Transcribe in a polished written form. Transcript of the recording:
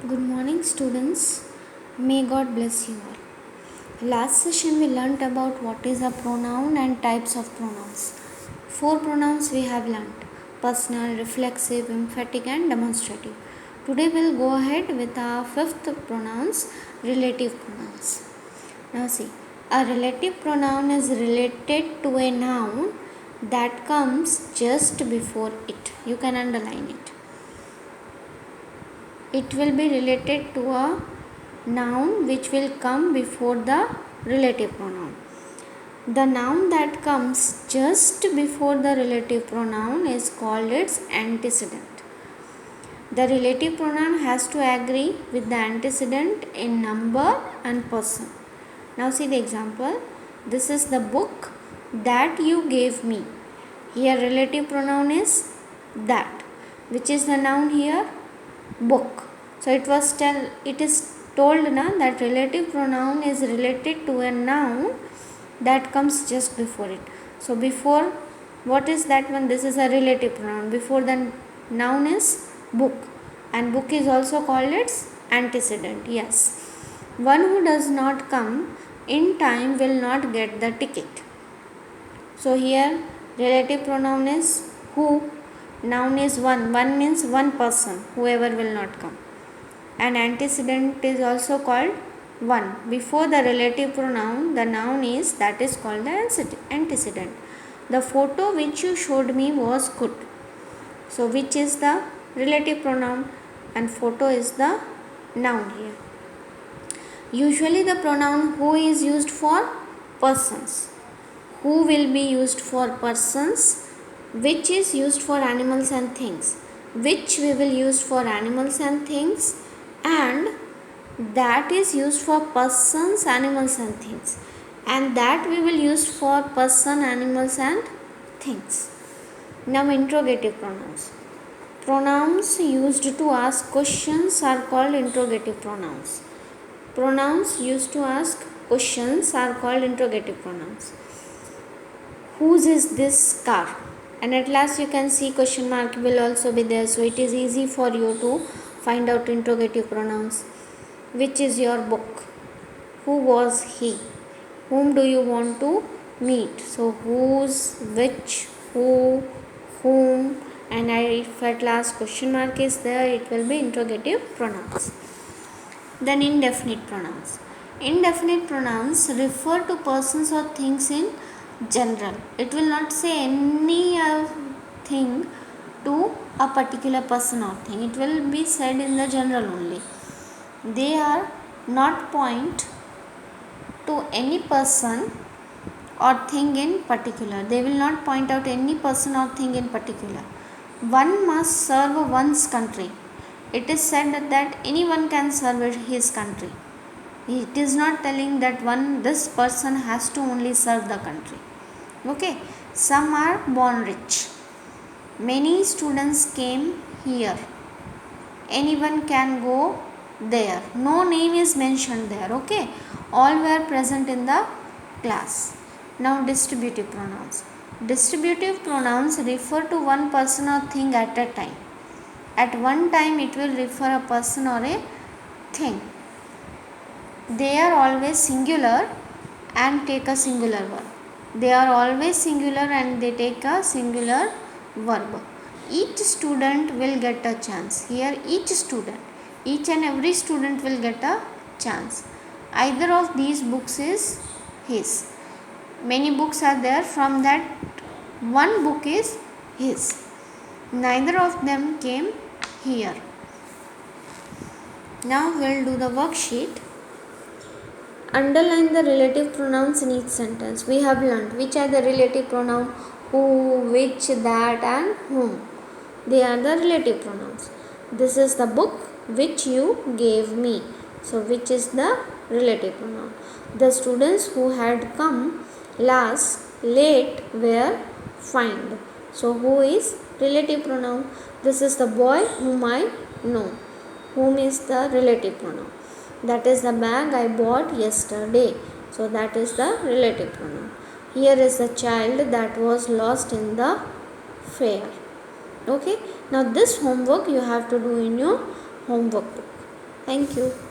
Good morning, students. May God bless you all. Last session we learnt about what is a pronoun and types of pronouns. Four pronouns we have learnt: personal, reflexive, emphatic, and demonstrative. Today we'll go ahead with our fifth pronouns, relative pronouns. Now see, a relative pronoun is related to a noun that comes just before it. You can underline it. It will be related to a noun which will come before the relative pronoun. The noun that comes just before the relative pronoun is called its antecedent. The relative pronoun has to agree with the antecedent in number and person. Now see the example. This is the book that you gave me. Here relative pronoun is that. Which is the noun here? Book. So it is told na that relative pronoun is related to a noun that comes just before it. So before, what is that one? This is a relative pronoun. Before the noun is book, and book is also called its antecedent. Yes, one who does not come in time will not get the ticket. So here relative pronoun is who, noun is one. One means one person, whoever will not come. And antecedent is also called one. Before the relative pronoun, the noun is, that is called the antecedent. The photo which you showed me was good. So which is the relative pronoun, and photo is the noun here. Usually the pronoun who is used for persons. Who will be used for persons, which is used for animals and things, which we will use for animals and things, and that is used for persons, animals and things, and that we will use for person, animals and things. Now interrogative pronouns. Pronouns used to ask questions are called interrogative pronouns. Pronouns used to ask questions are called interrogative pronouns. Whose is this car? And at last you can see question mark will also be there, so it is easy for you to find out interrogative pronouns. Which is your book? Who was he? Whom do you want to meet? So whose, which, who, whom, and if at last question mark is there, it will be interrogative pronouns. Then indefinite pronouns. Indefinite pronouns refer to persons or things in general. It will not say any thing to a particular person or thing. It will be said in the general only. They are not point to any person or thing in particular. They will not point out any person or thing in particular. One must serve one's country. It is said that anyone can serve his country. It is not telling that this person has to only serve the country. Okay. Some are born rich. Many students came here. Anyone can go there. No name is mentioned there. Okay. All were present in the class. Now distributive pronouns. Distributive pronouns refer to one person or thing at a time. At one time it will refer a person or a thing. They are always singular and take a singular verb. They are always singular and they take a singular verb. Each student will get a chance. Here each and every student will get a chance. Either of these books is his. Many books are there, from that one book is his. Neither of them came here. Now we will do the worksheet. Underline the relative pronouns in each sentence. We have learned which are the relative pronoun: who, which, that, and whom. They are the relative pronouns. This is the book which you gave me. So which is the relative pronoun. The students who had come late were fined. So who is relative pronoun. This is the boy whom I know. Whom is the relative pronoun. That is the bag I bought yesterday. So that is the relative pronoun. Here is the child that was lost in the fair. Okay. Now this homework you have to do in your homework book. Thank you.